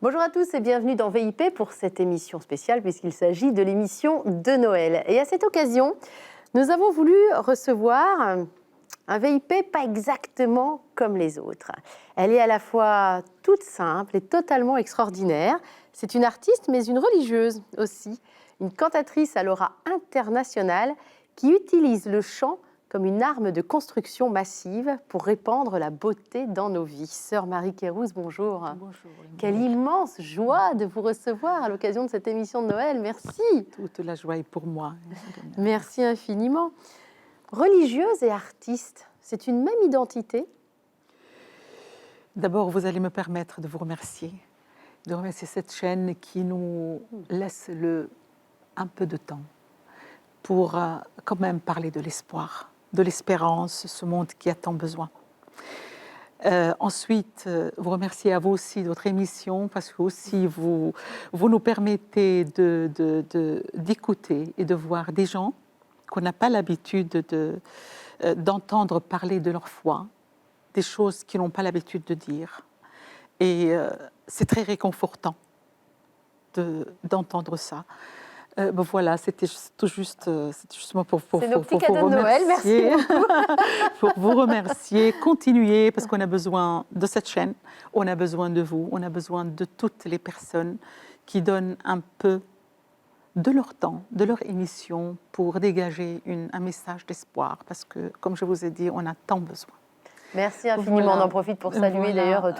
Bonjour à tous et bienvenue dans VIP pour cette émission spéciale puisqu'il s'agit de l'émission de Noël. Et à cette occasion, nous avons voulu recevoir un VIP pas exactement comme les autres. Elle est à la fois toute simple et totalement extraordinaire. C'est une artiste mais une religieuse aussi, une cantatrice à l'aura internationale qui utilise le chant comme une arme de construction massive pour répandre la beauté dans nos vies. Sœur Marie Kérouz, bonjour. Bonjour. Quelle immense joie de vous recevoir à l'occasion de cette émission de Noël. Merci. Toute la joie est pour moi. Merci infiniment. Religieuse et artiste, c'est une même identité? D'abord, vous allez me permettre de vous remercier, de remercier cette chaîne qui nous laisse un peu de temps pour quand même parler de l'espoir, de l'espérance, ce monde qui a tant besoin. Ensuite, vous remercier à vous aussi de votre émission parce que aussi vous nous permettez d'écouter et de voir des gens qu'on n'a pas l'habitude d'entendre parler de leur foi, des choses qu'ils n'ont pas l'habitude de dire. Et c'est très réconfortant d'entendre ça. Voilà, c'était justement pour vous Noël, merci beaucoup. pour vous remercier, continuer, parce qu'on a besoin de cette chaîne, on a besoin de vous, on a besoin de toutes les personnes qui donnent un peu de leur temps, de leur émission pour dégager un message d'espoir, parce que, comme je vous ai dit, on a tant besoin. Merci infiniment. Voilà. On en profite pour saluer d'ailleurs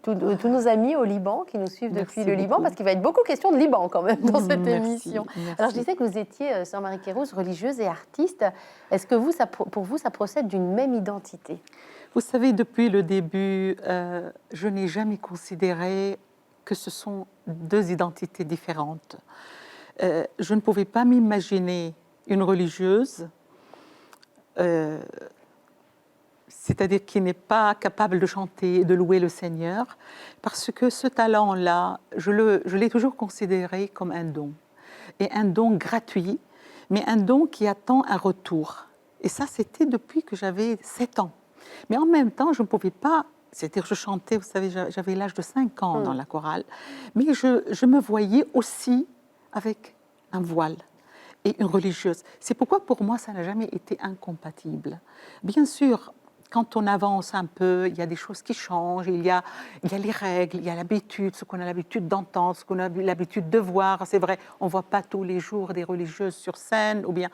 tous nos amis au Liban qui nous suivent depuis le Liban, parce qu'il va être beaucoup question de Liban quand même dans cette émission. Merci. Alors je disais que vous étiez, Sœur Marie Kérouz, religieuse et artiste. Est-ce que pour vous, ça procède d'une même identité? Vous savez, depuis le début, je n'ai jamais considéré que ce sont deux identités différentes. Je ne pouvais pas m'imaginer une religieuse c'est-à-dire qui n'est pas capable de chanter et de louer le Seigneur, parce que ce talent-là, je l'ai toujours considéré comme un don, et un don gratuit, mais un don qui attend un retour. Et ça, c'était depuis que j'avais 7 ans. Mais en même temps, je ne pouvais pas, c'est-à-dire je chantais, vous savez, j'avais l'âge de 5 ans dans la chorale, mais je me voyais aussi avec un voile et une religieuse. C'est pourquoi pour moi, ça n'a jamais été incompatible. Bien sûr, quand on avance un peu, il y a des choses qui changent, il y a les règles, il y a l'habitude, ce qu'on a l'habitude d'entendre, ce qu'on a l'habitude de voir. C'est vrai, on ne voit pas tous les jours des religieuses sur scène, ou bien...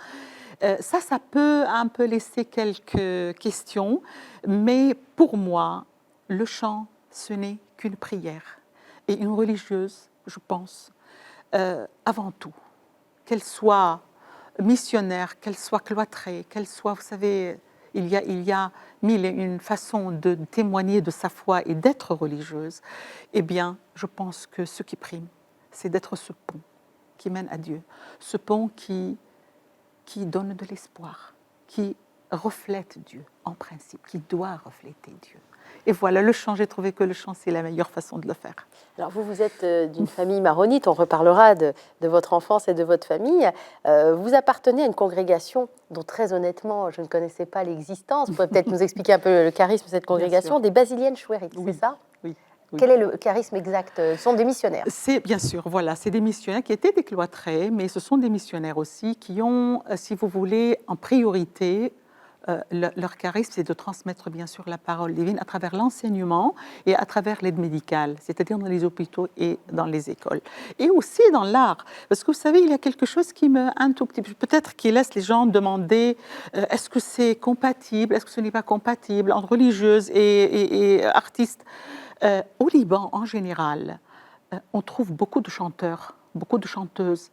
ça peut un peu laisser quelques questions, mais pour moi, le chant, ce n'est qu'une prière. Et une religieuse, je pense, avant tout, qu'elle soit missionnaire, qu'elle soit cloîtrée, qu'elle soit, vous savez... Il y a mille et une façons de témoigner de sa foi et d'être religieuse. Eh bien, je pense que ce qui prime, c'est d'être ce pont qui mène à Dieu, ce pont qui donne de l'espoir, qui reflète Dieu en principe, qui doit refléter Dieu. Et voilà, le chant, j'ai trouvé que le chant, c'est la meilleure façon de le faire. Alors vous êtes d'une famille maronite, on reparlera de votre enfance et de votre famille. Vous appartenez à une congrégation dont très honnêtement, je ne connaissais pas l'existence. Vous pouvez peut-être nous expliquer un peu le charisme de cette congrégation, des Basiliennes Chouérites, c'est ça? Oui. Quel est le charisme exact? Ce sont des missionnaires. C'est bien sûr, voilà, c'est des missionnaires qui étaient des cloîtrés, mais ce sont des missionnaires aussi qui ont, si vous voulez, en priorité, leur charisme, c'est de transmettre bien sûr la parole divine à travers l'enseignement et à travers l'aide médicale, c'est-à-dire dans les hôpitaux et dans les écoles. Et aussi dans l'art, parce que vous savez, il y a quelque chose qui me, un tout petit peu, peut-être qui laisse les gens demander est-ce que c'est compatible, est-ce que ce n'est pas compatible entre religieuse et artiste. Au Liban, en général, on trouve beaucoup de chanteurs, beaucoup de chanteuses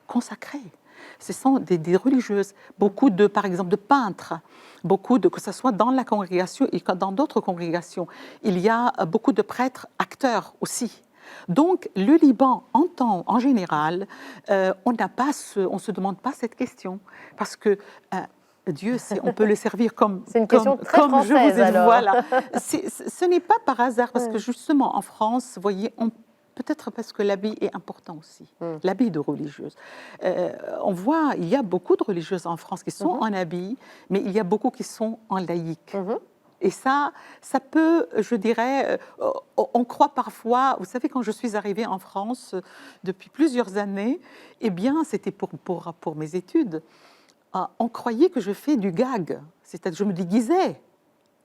consacrées. Ce sont des religieuses, beaucoup de, par exemple, de peintres, que ce soit dans la congrégation et dans d'autres congrégations. Il y a beaucoup de prêtres, acteurs aussi. Donc, le Liban, en général, on ne se demande pas cette question, parce que Dieu, on peut le servir comme, c'est une question très française, je vous ai dit. Alors. Voilà. Ce n'est pas par hasard, parce que justement, en France, vous voyez, peut-être parce que l'habit est important aussi, l'habit de religieuse. On voit, il y a beaucoup de religieuses en France qui sont en habit, mais il y a beaucoup qui sont en laïque. Et ça peut, je dirais, on croit parfois, vous savez, quand je suis arrivée en France depuis plusieurs années, eh bien, c'était pour mes études, on croyait que je fais du gag, c'est-à-dire je me déguisais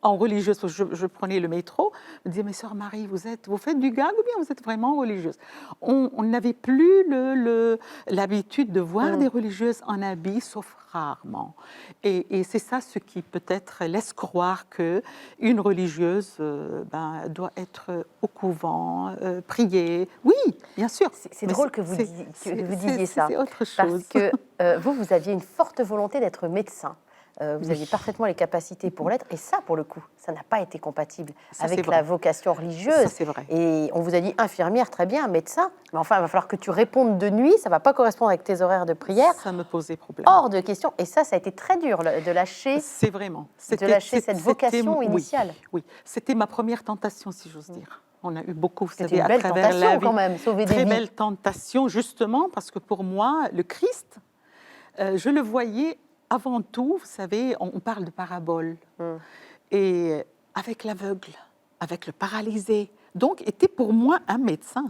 en religieuse. Je prenais le métro, je me disais, mais sœur Marie, vous faites du gag ou bien vous êtes vraiment religieuse? On n'avait plus l'habitude de voir des religieuses en habit, sauf rarement. Et c'est ça ce qui peut-être laisse croire qu'une religieuse doit être au couvent, prier. Oui, bien sûr. C'est drôle que vous disiez ça. C'est autre chose. Parce que vous aviez une forte volonté d'être médecin. Vous aviez parfaitement les capacités pour l'être. Et ça, pour le coup, ça n'a pas été compatible avec la vocation religieuse. Ça, c'est vrai. Et on vous a dit infirmière, très bien, médecin. Mais enfin, il va falloir que tu répondes de nuit. Ça ne va pas correspondre avec tes horaires de prière. Ça me posait problème. Hors de question. Et ça a été très dur de lâcher, cette vocation initiale. Oui, c'était ma première tentation, si j'ose dire. On a eu beaucoup, vous C'était savez, une belle à travers la tentation vie. quand même, sauver des Très vies. belle tentation, justement, parce que pour moi, le Christ, je le voyais avant tout, vous savez, on parle de parabole. Et avec l'aveugle, avec le paralysé. Donc, était pour moi un médecin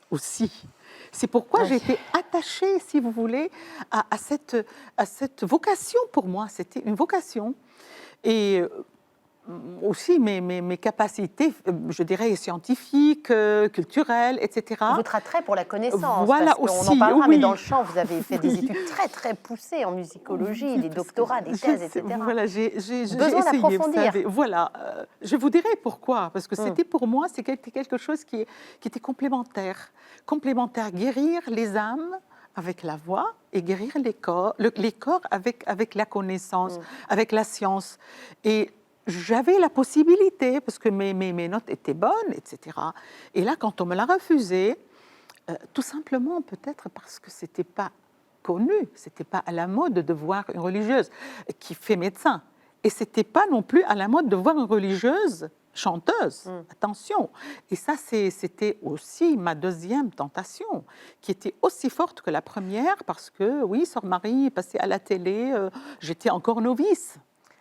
aussi. C'est pourquoi j'ai été attachée, si vous voulez, à cette vocation pour moi. C'était une vocation. Et aussi mes capacités, je dirais, scientifiques, culturelles, etc. Votre attrait pour la connaissance, voilà, parce qu'on aussi, en parlera, oui. mais dans le chant, vous avez fait des études très, très poussées en musicologie, des doctorats, des thèses, etc. Voilà, j'ai Besoin essayé, vous d'approfondir. savez. Voilà, je vous dirai pourquoi, parce que c'était pour moi, c'était quelque chose qui était complémentaire. Complémentaire, guérir les âmes avec la voix et guérir les corps avec la connaissance, avec la science. Et j'avais la possibilité, parce que mes notes étaient bonnes, etc. Et là, quand on me l'a refusé, tout simplement peut-être parce que ce n'était pas connu, ce n'était pas à la mode de voir une religieuse qui fait médecin. Et ce n'était pas non plus à la mode de voir une religieuse chanteuse. Attention. Et ça, c'était aussi ma deuxième tentation, qui était aussi forte que la première, parce que, oui, Sœur Marie est passée à la télé, j'étais encore novice.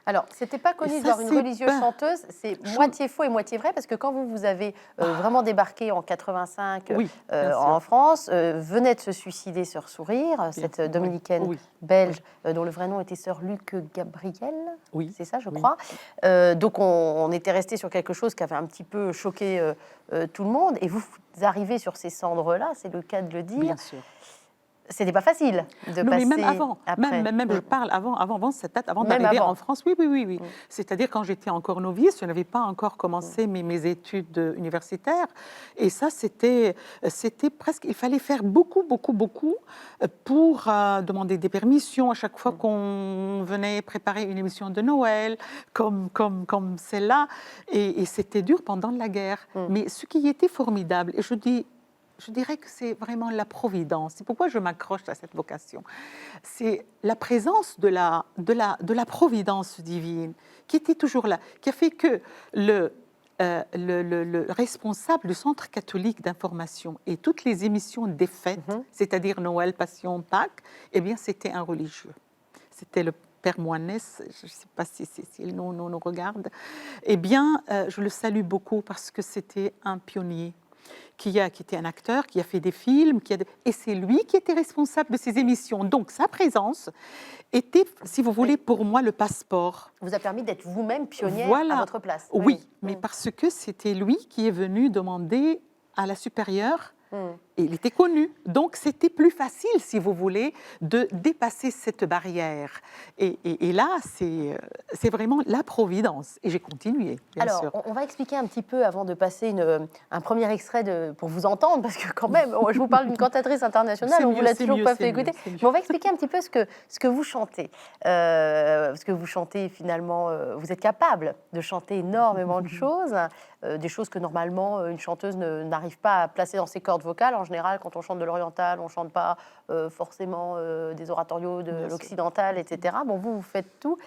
Alors, c'était pas connu de voir une religieuse chanteuse, c'est moitié faux et moitié vrai, parce que quand vous avez vraiment débarqué en 85 en France, venait de se suicider Sœur Sourire, cette dominicaine belge dont le vrai nom était Sœur Luc Gabriel, c'est ça, je crois. Donc, on était resté sur quelque chose qui avait un petit peu choqué tout le monde, et vous arrivez sur ces cendres-là, c'est le cas de le dire. Bien sûr. C'était pas facile de passer. Mais même avant, après. même je parle avant cette date, avant d'arriver en France. Oui. C'est-à-dire quand j'étais encore novice, je n'avais pas encore commencé mes études universitaires. Et ça, c'était presque. Il fallait faire beaucoup pour demander des permissions à chaque fois qu'on venait préparer une émission de Noël, comme celle-là. Et c'était dur pendant la guerre. Mais ce qui était formidable, et je dirais que c'est vraiment la providence. C'est pourquoi je m'accroche à cette vocation. C'est la présence de la providence divine qui était toujours là, qui a fait que le responsable du Centre catholique d'information et toutes les émissions des fêtes, c'est-à-dire Noël, Passion, Pâques, eh bien, c'était un religieux. C'était le Père Moinès, je ne sais pas si le nom nous regarde. Eh bien, je le salue beaucoup parce que c'était un pionnier. Qui était un acteur, qui a fait des films, et c'est lui qui était responsable de ces émissions. Donc sa présence était, si vous voulez, pour moi le passeport. Vous a permis d'être vous-même pionnière à votre place. Oui, mais parce que c'était lui qui est venu demander à la supérieure. Et il était connu, donc c'était plus facile, si vous voulez, de dépasser cette barrière. Et là, c'est vraiment la providence. Et j'ai continué, bien sûr. Alors, on va expliquer un petit peu, avant de passer un premier extrait pour vous entendre, parce que quand même, je vous parle d'une cantatrice internationale, on ne vous l'a toujours pas fait écouter. Mais on va expliquer un petit peu ce que vous chantez. Parce que vous chantez, finalement, vous êtes capable de chanter énormément de choses, des choses que normalement une chanteuse n'arrive pas à placer dans ses cordes vocales. En général, quand on chante de l'oriental, on ne chante pas forcément des oratorios de l'occidental, etc. Bon, vous faites tout.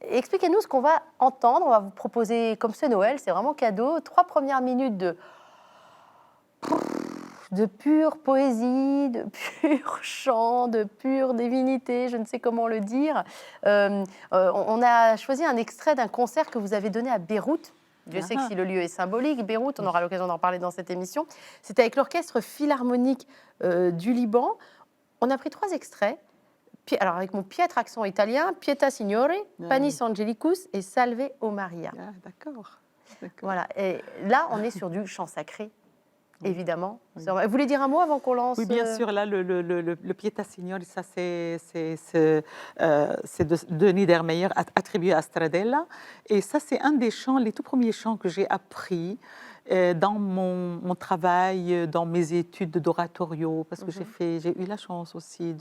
Expliquez-nous ce qu'on va entendre. On va vous proposer, comme c'est Noël, c'est vraiment cadeau, 3 premières minutes de de pure poésie, de pur chant, de pure divinité, je ne sais comment le dire. On a choisi un extrait d'un concert que vous avez donné à Beyrouth. Dieu sait que si le lieu est symbolique, Beyrouth, on aura l'occasion d'en parler dans cette émission. C'était avec l'Orchestre Philharmonique du Liban. On a pris 3 extraits. Alors, avec mon piètre accent italien, Pietà Signore, Panis Angelicus et Salve o Maria. Ah, d'accord. Voilà. Et là, on est sur du chant sacré, évidemment. Vous voulez dire un mot avant qu'on lance? Oui, bien sûr. Là, le Pietà Signore, ça, c'est de Denis Dermeyer, attribué à Stradella. Et ça, c'est un des chants, les tout premiers chants que j'ai appris dans mon travail, dans mes études d'oratorio, parce que j'ai eu la chance aussi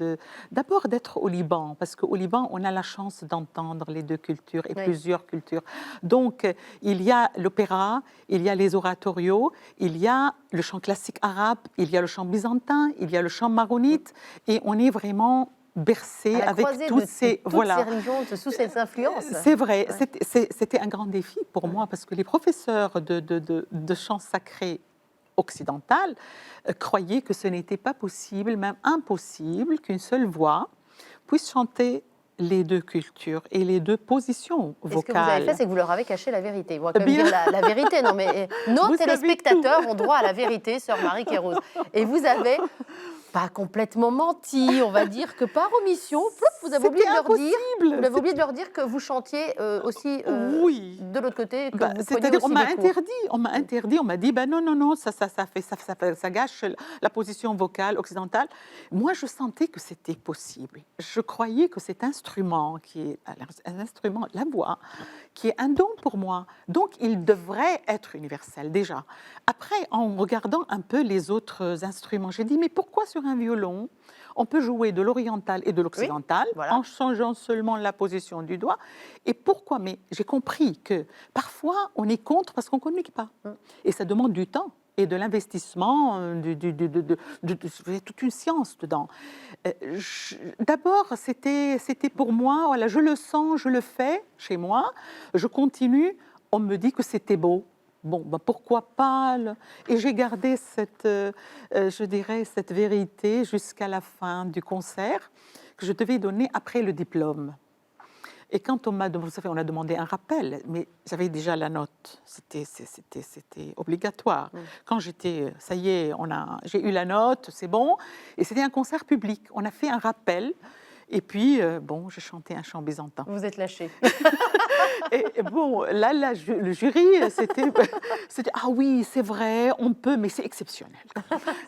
d'abord d'être au Liban, parce qu'au Liban, on a la chance d'entendre les 2 cultures et plusieurs cultures. Donc, il y a l'opéra, il y a les oratorios, il y a le chant classique arabe, il y a le chant byzantin, il y a le chant maronite, et on est vraiment bercé avec tous ces religions, sous ces influences. C'est vrai, c'était un grand défi pour moi parce que les professeurs de chant sacré occidental croyaient que ce n'était pas possible, même impossible, qu'une seule voix puisse chanter les 2 cultures et les 2 positions vocales. Et ce que vous avez fait, c'est que vous leur avez caché la vérité. On va quand même dire la vérité. Non, mais nos téléspectateurs ont droit à la vérité, sœur Marie-Kéros. Et vous avez pas complètement menti, on va dire que par omission, vous avez oublié de leur dire que vous chantiez aussi de l'autre côté. C'est-à-dire on m'a interdit, on m'a dit non, ça gâche la position vocale occidentale. Moi, je sentais que c'était possible. Je croyais que cet instrument qui est un instrument, la voix, qui est un don pour moi, donc il devrait être universel déjà. Après, en regardant un peu les autres instruments, j'ai dit mais pourquoi sur un violon, on peut jouer de l'oriental et de l'occidental en changeant seulement la position du doigt. Et pourquoi? Mais j'ai compris que parfois, on est contre parce qu'on ne communique pas. Et ça demande du temps et de l'investissement, toute une science dedans. D'abord, c'était pour moi, voilà, je le sens, je le fais chez moi, je continue, on me dit que c'était beau. Bon, ben pourquoi pas? Et j'ai gardé je dirais, cette vérité jusqu'à la fin du concert que je devais donner après le diplôme. Et quand on m'a demandé un rappel, mais j'avais déjà la note, c'était obligatoire. Quand ça y est, j'ai eu la note, c'est bon. Et c'était un concert public. On a fait un rappel. Et puis, j'ai chanté un chant byzantin. Vous êtes lâché. Et bon, là, le jury, c'était ah oui, c'est vrai, on peut, mais c'est exceptionnel.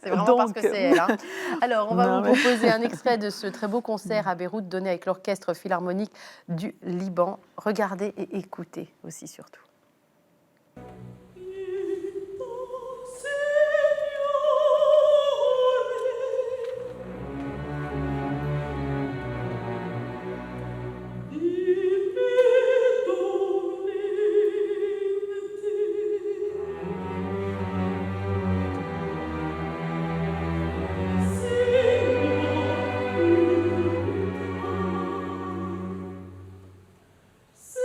C'est vraiment parce que c'est elle. Hein. Alors, on va vous proposer un extrait de ce très beau concert à Beyrouth donné avec l'Orchestre Philharmonique du Liban. Regardez et écoutez aussi surtout. Signore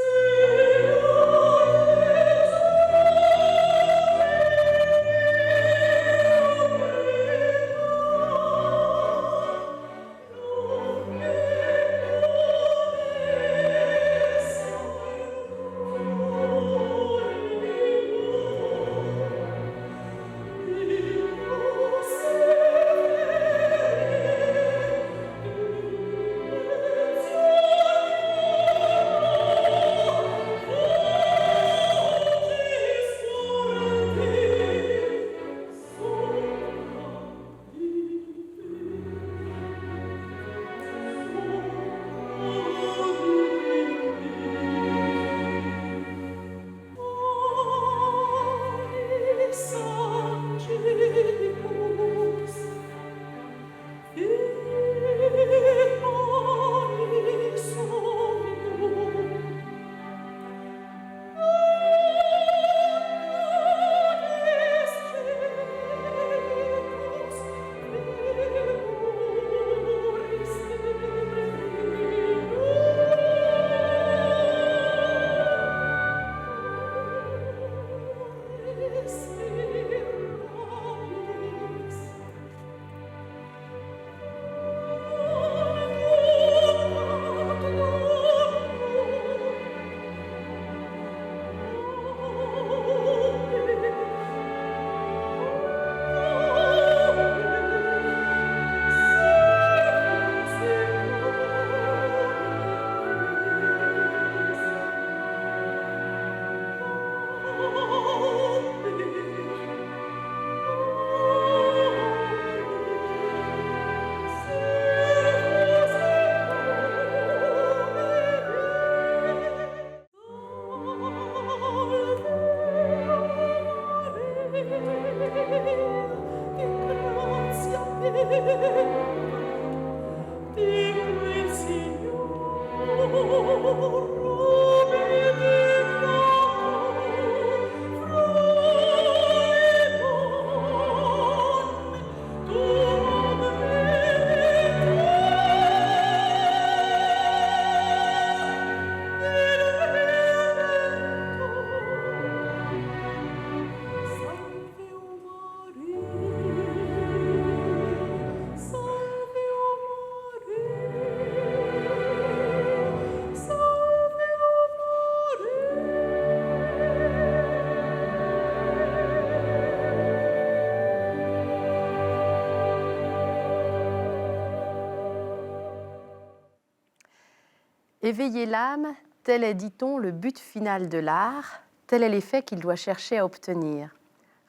Éveiller l'âme, tel est, dit-on, le but final de l'art, tel est l'effet qu'il doit chercher à obtenir.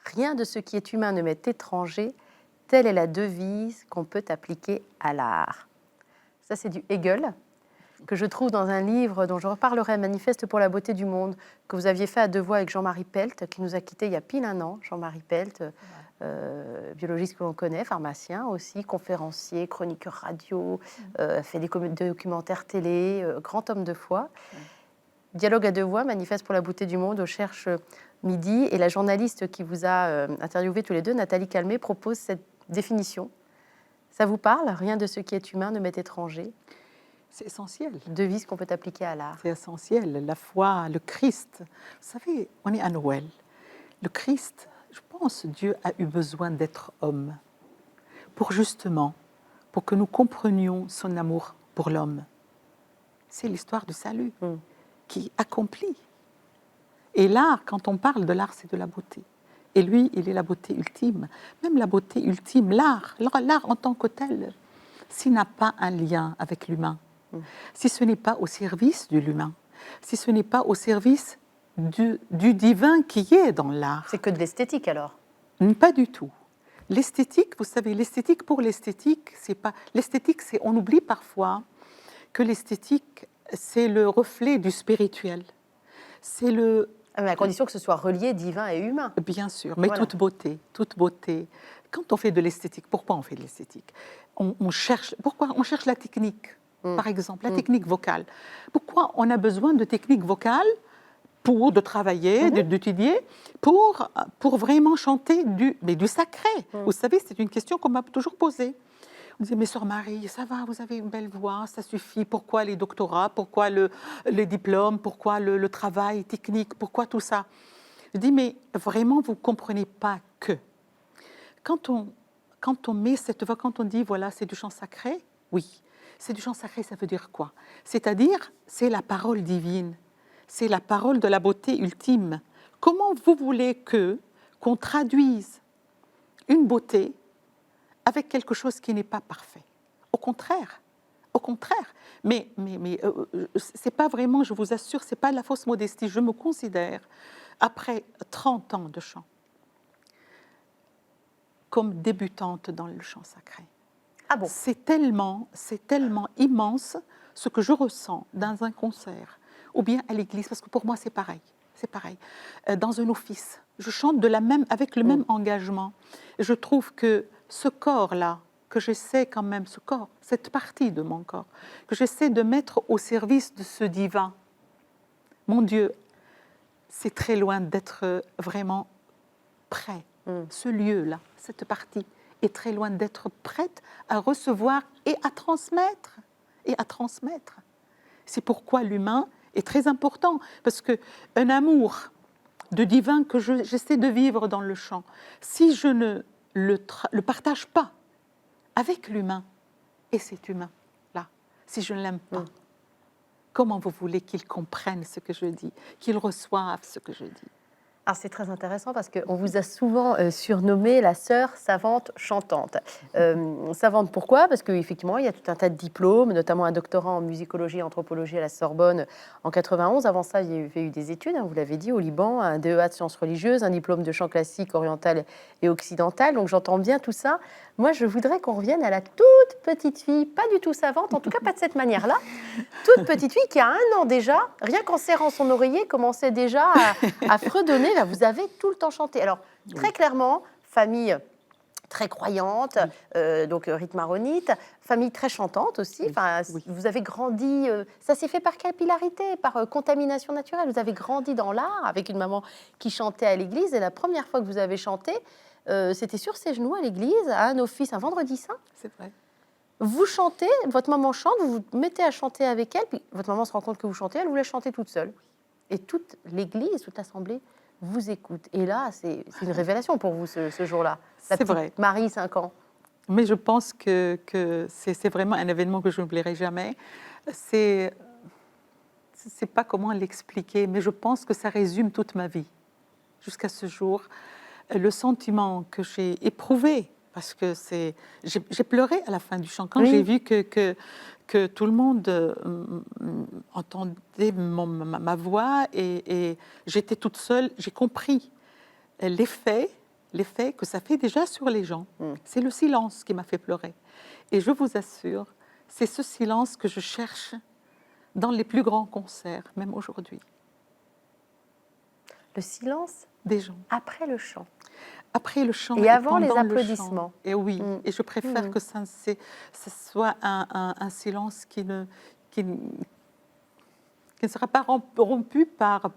Rien de ce qui est humain ne m'est étranger, telle est la devise qu'on peut appliquer à l'art. Ça, c'est du Hegel, que je trouve dans un livre dont je reparlerai, Manifeste pour la beauté du monde, que vous aviez fait à deux voix avec Jean-Marie Pelt, qui nous a quittés il y a pile un an. Jean-Marie Pelt, biologiste que l'on connaît, pharmacien aussi, conférencier, chroniqueur radio, fait des documentaires télé, grand homme de foi. Dialogue à deux voix, Manifeste pour la beauté du monde, au Cherche Midi. Et la journaliste qui vous a interviewé tous les deux, Nathalie Calmé, propose cette définition. Ça vous parle? Rien de ce qui est humain ne m'est étranger. C'est essentiel. Devise qu'on peut appliquer à l'art. C'est essentiel. La foi, le Christ. Vous savez, on est à Noël. Le Christ, je pense, Dieu a eu besoin d'être homme pour justement, pour que nous comprenions son amour pour l'homme. C'est l'histoire du salut qui accomplit. Et l'art, quand on parle de l'art, c'est de la beauté. Et lui, il est la beauté ultime. Même la beauté ultime, l'art en tant que tel, s'il n'a pas un lien avec l'humain, si ce n'est pas au service de l'humain, si ce n'est pas au service du divin qui est dans l'art. C'est que de l'esthétique alors? Pas du tout. L'esthétique, vous savez, l'esthétique pour l'esthétique, c'est pas... L'esthétique, c'est... On oublie parfois que l'esthétique, c'est le reflet du spirituel. C'est le... Mais à condition que ce soit relié divin et humain. Bien sûr, mais voilà. toute beauté. Quand on fait de l'esthétique, pourquoi on fait de l'esthétique? Pourquoi on cherche la technique, par exemple, la technique vocale. Pourquoi on a besoin de technique vocale de travailler, d'étudier, pour vraiment chanter du sacré? Vous savez, c'est une question qu'on m'a toujours posée. On disait, mais sœur Marie, ça va, vous avez une belle voix, ça suffit. Pourquoi les doctorats? Pourquoi les diplômes? Pourquoi le travail technique? Pourquoi tout ça? Je dis, mais vraiment, vous ne comprenez pas que quand on met cette voix, quand on dit, voilà, c'est du chant sacré, oui, c'est du chant sacré, ça veut dire quoi? C'est-à-dire, c'est la parole divine, c'est la parole de la beauté ultime. Comment vous voulez qu'on traduise une beauté avec quelque chose qui n'est pas parfait? Au contraire. Mais c'est pas vraiment, je vous assure, c'est pas de la fausse modestie. Je me considère, après 30 ans de chant, comme débutante dans le chant sacré. Ah bon? C'est tellement immense ce que je ressens dans un concert ou bien à l'église, parce que pour moi c'est pareil. Dans un office, je chante avec le même engagement. Je trouve que ce corps-là, que j'essaie quand même, cette partie de mon corps, que j'essaie de mettre au service de ce divin, mon Dieu, c'est très loin d'être vraiment prêt. Ce lieu-là, cette partie, est très loin d'être prête à recevoir et à transmettre. C'est pourquoi l'humain est très important, parce qu'un amour de divin que j'essaie de vivre dans le chant, si je ne le partage pas avec l'humain, et cet humain-là, si je ne l'aime pas, comment vous voulez qu'il comprenne ce que je dis, qu'il reçoive ce que je dis? Alors c'est très intéressant parce qu'on vous a souvent surnommé la sœur savante chantante. Savante pourquoi? Parce qu'effectivement, il y a tout un tas de diplômes, notamment un doctorat en musicologie et anthropologie à la Sorbonne en 91. Avant ça, il y avait eu des études, vous l'avez dit, au Liban, un DEA de sciences religieuses, un diplôme de chant classique oriental et occidental. Donc j'entends bien tout ça. Moi, je voudrais qu'on revienne à la toute petite fille, pas du tout savante, en tout cas pas de cette manière-là, toute petite fille qui a 1 an déjà, rien qu'en serrant son oreiller, commençait déjà à fredonner. Là, vous avez tout le temps chanté. Alors, très clairement, famille très croyante, donc rite maronite, famille très chantante aussi. Oui, Enfin, oui. vous avez grandi, ça s'est fait par capillarité, par contamination naturelle. Vous avez grandi dans l'art avec une maman qui chantait à l'église. Et la première fois que vous avez chanté, c'était sur ses genoux à l'église, à un office, un vendredi saint. C'est vrai. Vous chantez, votre maman chante, vous vous mettez à chanter avec elle, puis votre maman se rend compte que vous chantez, elle vous laisse chanter toute seule. Et toute l'église, toute l'assemblée vous écoute. Et là, c'est une révélation pour vous ce jour-là. La C'est petite vrai. Marie, 5 ans. Mais je pense que c'est vraiment un événement que je n'oublierai jamais. C'est pas comment l'expliquer, mais je pense que ça résume toute ma vie jusqu'à ce jour. Le sentiment que j'ai éprouvé, parce que j'ai pleuré à la fin du chant quand Oui. j'ai vu que tout le monde entendait ma voix et j'étais toute seule. J'ai compris l'effet que ça fait déjà sur les gens. C'est le silence qui m'a fait pleurer. Et je vous assure, c'est ce silence que je cherche dans les plus grands concerts, même aujourd'hui. Le silence Des gens. après le chant. Après le chant Et avant les pendant le applaudissements. chant. Et oui, Mm. et je préfère que ce soit un silence qui ne sera pas rompu par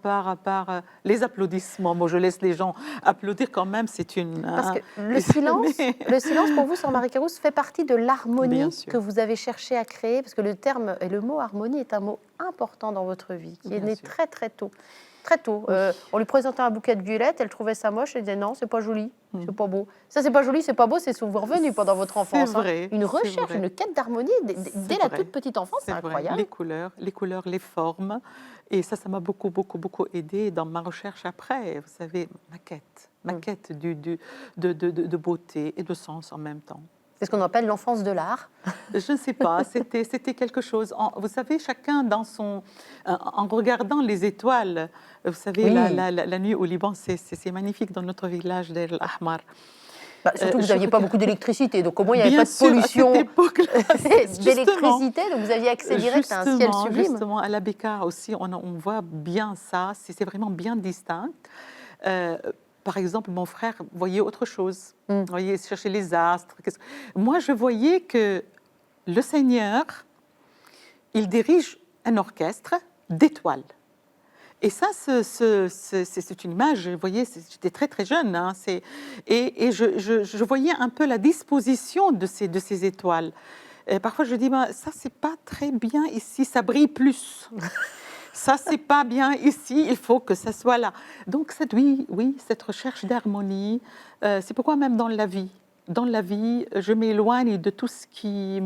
les applaudissements. Moi, je laisse les gens applaudir quand même, c'est une... Parce que le silence pour vous, Sœur Marie Carousse, fait partie de Bien l'harmonie sûr. que vous avez cherché à créer, parce que le terme et le mot harmonie est un mot important dans votre vie, qui est Bien né sûr. très très tôt. Très tôt. On lui présentait un bouquet de violettes, elle trouvait ça moche, elle disait non, c'est pas joli, c'est pas beau. Ça, c'est pas joli, c'est pas beau, c'est souvent revenu pendant votre enfance. C'est vrai, Une c'est recherche, vrai. une quête d'harmonie dès la vrai. toute petite enfance, c'est vrai. incroyable. Les couleurs, les formes. Et ça m'a beaucoup, beaucoup, beaucoup aidé dans ma recherche après. Vous savez, ma quête de beauté et de sens en même temps. C'est ce qu'on appelle l'enfance de l'art. Je ne sais pas, c'était quelque chose. Vous savez, chacun dans son... En regardant les étoiles, vous savez, Oui. la nuit au Liban, c'est magnifique dans notre village d'El Ahmar. Bah, surtout que vous je n'aviez pas regarde- beaucoup d'électricité, donc au moins il n'y avait Bien pas de sûr, à pollution cette époque-là, d'électricité, donc vous aviez accès direct à un ciel sublime. Justement, à la Bécard aussi, on voit bien ça, c'est vraiment bien distinct. Par exemple, mon frère voyait autre chose. Vous voyez, chercher les astres. Moi, je voyais que le Seigneur, il dirige un orchestre d'étoiles. Et ça, c'est une image, vous voyez, j'étais très très jeune, hein, et je voyais un peu la disposition de ces étoiles. Parfois, je dis, bah, ça, c'est pas très bien ici, ça brille plus. Ça, c'est pas bien ici, il faut que ça soit là. Donc, oui, cette recherche d'harmonie, c'est pourquoi même dans la vie, je m'éloigne de tout ce qui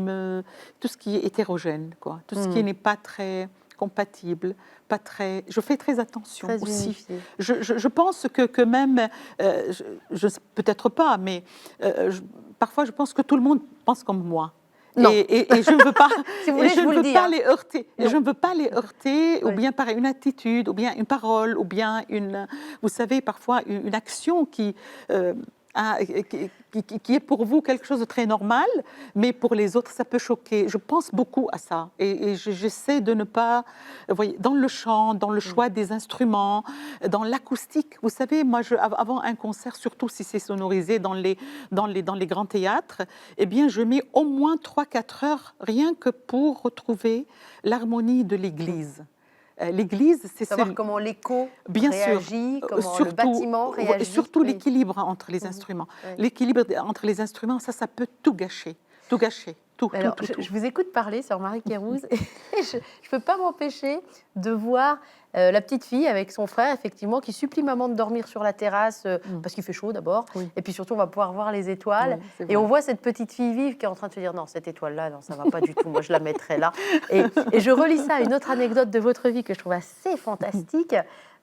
est hétérogène, quoi, tout ce qui n'est pas très compatible, pas très. Je fais très attention Très aussi. unifié. Je pense que même, peut-être pas, mais parfois je pense que tout le monde pense comme moi. Non. Et je ne veux pas, Si vous voulez, je vous le dis, pas hein. les heurter. Non. Je ne veux pas les heurter, ou Oui. bien par une attitude, ou bien une parole, ou bien vous savez, parfois une action qui est pour vous quelque chose de très normal, mais pour les autres, ça peut choquer. Je pense beaucoup à ça. Et j'essaie de ne pas... Vous voyez, dans le chant, dans le choix des instruments, dans l'acoustique. Vous savez, moi, avant un concert, surtout si c'est sonorisé dans les grands théâtres, eh bien, je mets au moins 3-4 heures rien que pour retrouver l'harmonie de l'église. L'église, c'est Savoir comment l'écho Bien réagit, sûr, comment le bâtiment réagit. Et surtout Oui. l'équilibre entre les instruments. Oui. L'équilibre entre les instruments, ça peut tout gâcher. Tout gâcher. Tout. Je vous écoute parler, Sœur Marie Carousse, et je ne peux pas m'empêcher de voir la petite fille avec son frère, effectivement, qui supplie maman de dormir sur la terrasse, parce qu'il fait chaud d'abord, Oui. et puis surtout, on va pouvoir voir les étoiles. Oui, c'est Et vrai. on voit cette petite fille vive qui est en train de se dire, non, cette étoile-là, non, ça ne va pas du tout, moi je la mettrai là. Et je relis ça à une autre anecdote de votre vie que je trouve assez fantastique,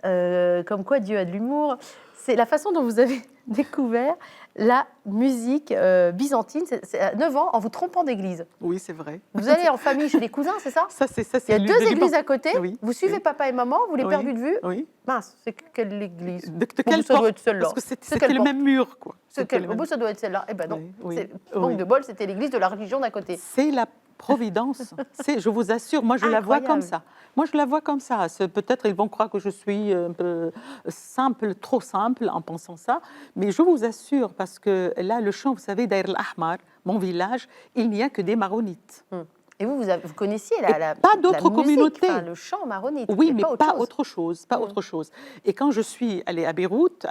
comme quoi Dieu a de l'humour. C'est la façon dont vous avez découvert la musique byzantine, c'est à 9 ans, en vous trompant d'église. Oui, c'est vrai. Vous allez en famille chez les cousins, c'est ça? Ça, Il y a deux églises à côté, Oui, vous suivez oui. papa et maman, vous les Oui, perdez de vue. Oui. Mince, c'est quelle église? De Bon, quelle ça doit porte? être celle-là. Parce que C'est c'était quelle le porte? même mur, quoi. C'est C'était quelle... le même- Bon, ça doit être celle-là. Eh ben non, Oui, oui, c'est oui. manque de bol, c'était l'église de la religion d'à côté. C'est la Providence, je vous assure, moi je la vois comme ça. Moi je la vois comme ça. Peut-être ils vont croire que je suis un peu simple, trop simple en pensant ça, mais je vous assure, parce que là, le champ, vous savez, Daïr el-Ahmar, mon village, il n'y a que des maronites. Et vous connaissiez pas d'autres la musique, communautés. enfin, le chant maronite. Oui, mais pas autre autre chose. Pas autre chose. Et quand je suis allée à Beyrouth,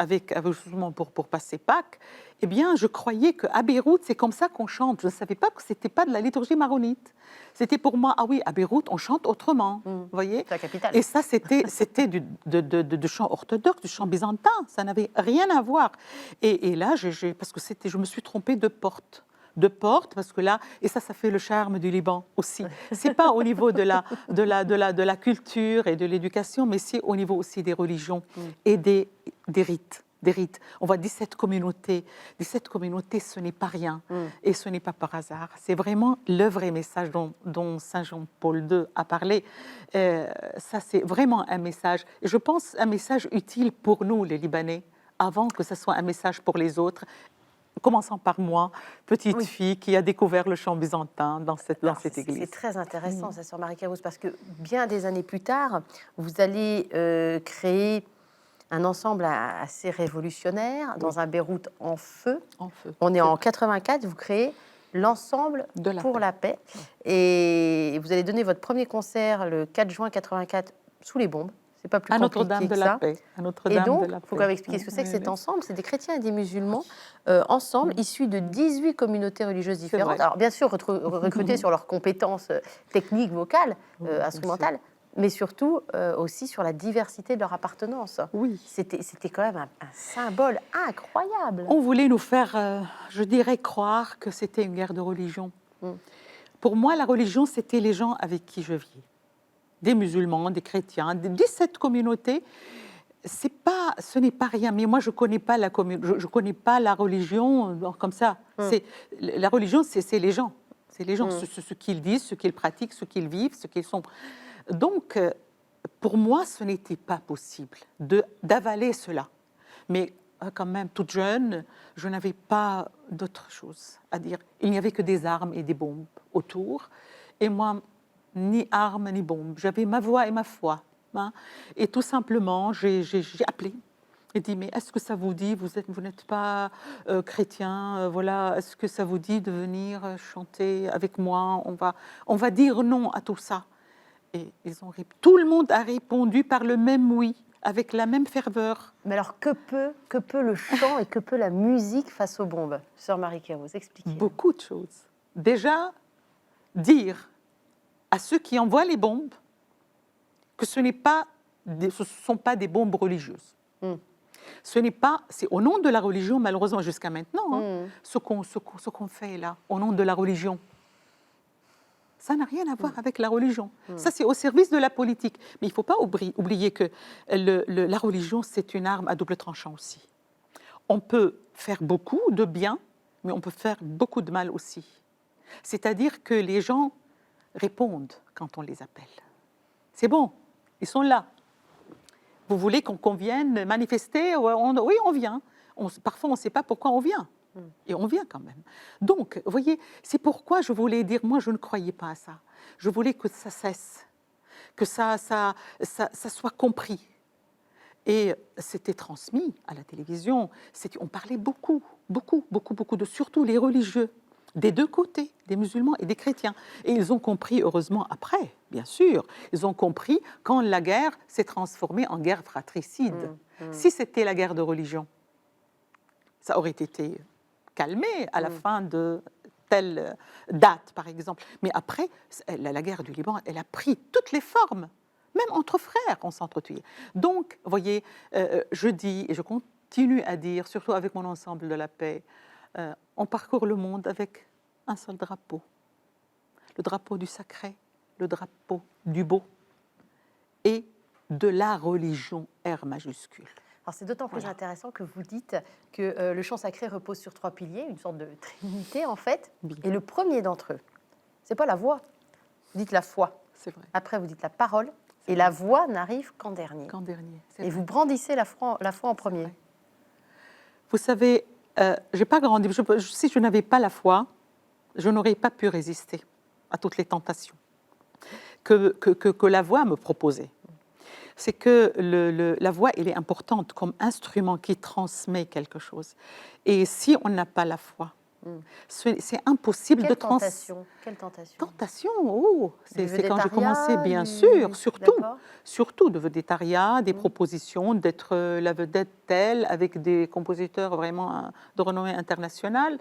justement pour passer Pâques, eh bien, je croyais qu'à Beyrouth, c'est comme ça qu'on chante. Je ne savais pas que ce n'était pas de la liturgie maronite. C'était pour moi, ah oui, à Beyrouth, on chante autrement. Vous voyez ? C'est la capitale. Et ça, c'était du chant orthodoxe, du chant byzantin. Ça n'avait rien à voir. Et là, parce que je me suis trompée de porte, parce que là, et ça fait le charme du Liban aussi. C'est pas au niveau de la culture et de l'éducation, mais c'est au niveau aussi des religions et des rites. On voit 17 communautés. 17 communautés, ce n'est pas rien. Et ce n'est pas par hasard. C'est vraiment le vrai message dont Saint Jean-Paul II a parlé. Ça, c'est vraiment un message. Et je pense un message utile pour nous, les Libanais, avant que ce soit un message pour les autres. Commençant par moi, petite fille qui a découvert le chant byzantin dans cette église. C'est très intéressant, ça, sœur Marie-Carose, parce que bien des années plus tard, vous allez créer un ensemble assez révolutionnaire dans un Beyrouth en feu. On est en 84, vous créez l'ensemble pour la paix. Et vous allez donner votre premier concert le 4 juin 84 sous les bombes. C'est pas plus compliqué que ça. Et donc, il faut quand même expliquer ce que c'est que cet ensemble. C'est des chrétiens et des musulmans ensemble, issus de 18 communautés religieuses différentes. Alors, bien sûr, recrutés sur leurs compétences techniques, vocales, instrumentales, mais surtout aussi sur la diversité de leur appartenance. Oui. C'était quand même un symbole incroyable. On voulait nous faire, je dirais, croire que c'était une guerre de religion. Pour moi, la religion, c'était les gens avec qui je vis. Des musulmans, des chrétiens, des 17 communautés. Ce n'est pas rien. Mais moi, je connais pas connais pas la religion comme ça. La religion, c'est les gens. C'est les gens, ce qu'ils disent, ce qu'ils pratiquent, ce qu'ils vivent, ce qu'ils sont. Donc, pour moi, ce n'était pas possible d'avaler cela. Mais quand même, toute jeune, je n'avais pas d'autre chose à dire. Il n'y avait que des armes et des bombes autour. Et moi, ni armes, ni bombes. J'avais ma voix et ma foi. Hein. Et tout simplement, j'ai appelé et dit, mais est-ce que ça vous dit, vous n'êtes pas chrétien, voilà, est-ce que ça vous dit de venir chanter avec moi, on va dire non à tout ça. Et tout le monde a répondu par le même oui, avec la même ferveur. Mais alors, que peut le chant et que peut la musique face aux bombes, sœur Marie-Carose, expliquez. Beaucoup de choses. Déjà, dire à ceux qui envoient les bombes que ce ne sont pas des bombes religieuses. C'est au nom de la religion, malheureusement jusqu'à maintenant, ce qu'on fait là, au nom de la religion. Ça n'a rien à voir avec la religion. Ça, c'est au service de la politique. Mais il ne faut pas oublier que la religion, c'est une arme à double tranchant aussi. On peut faire beaucoup de bien, mais on peut faire beaucoup de mal aussi. C'est-à-dire que les gens répondent quand on les appelle. C'est bon, ils sont là. Vous voulez qu'on vienne manifester? Oui, on vient. Parfois, on ne sait pas pourquoi on vient. Et on vient quand même. Donc, vous voyez, c'est pourquoi je voulais dire, moi, je ne croyais pas à ça. Je voulais que ça cesse, que ça soit compris. Et c'était transmis à la télévision. On parlait beaucoup, surtout les religieux, des deux côtés, des musulmans et des chrétiens. Et ils ont compris, heureusement, après, bien sûr, ils ont compris quand la guerre s'est transformée en guerre fratricide. Si c'était la guerre de religion, ça aurait été calmé à la fin de telle date, par exemple. Mais après, la guerre du Liban, elle a pris toutes les formes. Même entre frères, on s'entretuait. Donc, vous voyez, je dis, et je continue à dire, surtout avec mon ensemble de la paix, on parcourt le monde avec un seul drapeau. Le drapeau du sacré, le drapeau du beau et de la religion R majuscule. Alors c'est d'autant plus intéressant que vous dites que le chant sacré repose sur 3 piliers, une sorte de trinité en fait. Bien. Et le premier d'entre eux, c'est pas la voix. Vous dites la foi. C'est vrai. Après vous dites la parole. Et la voix n'arrive qu'en dernier. Et vous brandissez la foi en premier. Vous savez, j'ai pas grandi. Si je n'avais pas la foi, je n'aurais pas pu résister. à toutes les tentations que la voix me proposait. C'est que la voix, elle est importante comme instrument qui transmet quelque chose. Et si on n'a pas la foi, c'est impossible de transmettre. Quelle tentation? Tentation, oh, Du c'est quand j'ai commencé, bien végétariat, sûr, D'accord. surtout de végétariat, des propositions d'être la vedette telle, avec des compositeurs vraiment de renommée internationale,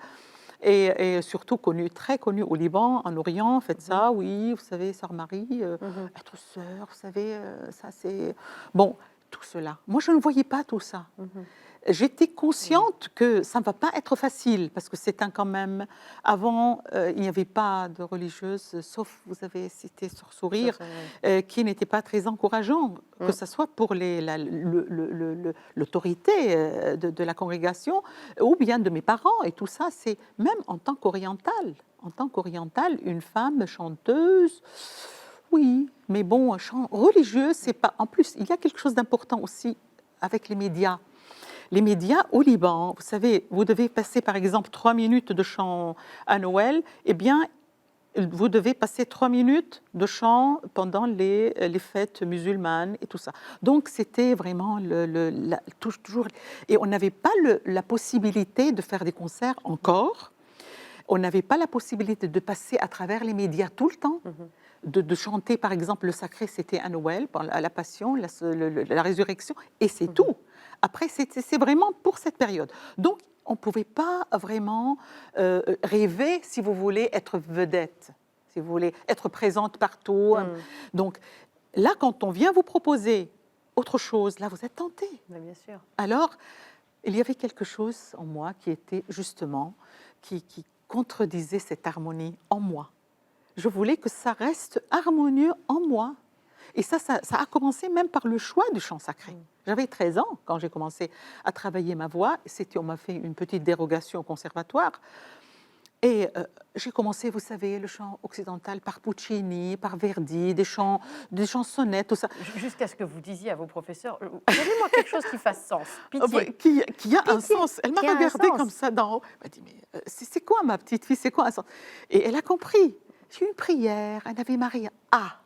et surtout très connus au Liban, en Orient, faites ça, oui, vous savez, sœur Marie, être sœur, vous savez, ça c'est... Bon, tout cela. Moi, je ne voyais pas tout ça. J'étais consciente que ça ne va pas être facile, parce que c'est quand même... Avant, il n'y avait pas de religieuse, sauf, vous avez cité sur Sourire, qui n'était pas très encourageant, que ce soit pour l'autorité de la congrégation, ou bien de mes parents, et tout ça, c'est même en tant qu'orientale. En tant qu'orientale, une femme chanteuse... Oui, mais bon, chant religieux, c'est pas... En plus, il y a quelque chose d'important aussi avec les médias. Les médias au Liban, vous savez, vous devez passer par exemple 3 minutes de chant à Noël, eh bien, vous devez passer 3 minutes de chant pendant les fêtes musulmanes et tout ça. Donc, c'était vraiment toujours... Et on n'avait pas la possibilité de faire des concerts encore. On n'avait pas la possibilité de passer à travers les médias tout le temps. De chanter, par exemple, le sacré, c'était à Noël, à la Passion, la résurrection, et c'est tout. Après, c'est vraiment pour cette période. Donc, on ne pouvait pas vraiment rêver, si vous voulez, être vedette, si vous voulez, être présente partout. Donc, là, quand on vient vous proposer autre chose, là, vous êtes tenté. Bien sûr. Alors, il y avait quelque chose en moi qui était justement, qui contredisait cette harmonie en moi. Je voulais que ça reste harmonieux en moi. Et ça a commencé même par le choix du chant sacré. J'avais 13 ans quand j'ai commencé à travailler ma voix. On m'a fait une petite dérogation au conservatoire. Et j'ai commencé, vous savez, le chant occidental par Puccini, par Verdi, des chansonnettes, tout ça. Jusqu'à ce que vous disiez à vos professeurs, donnez-moi quelque chose qui fasse sens, pitié. Qui a un sens. Elle m'a regardée comme ça d'en haut. Elle m'a dit, mais c'est quoi ma petite fille, c'est quoi un sens? Et elle a compris. J'ai une prière, un Ave Maria. Ah,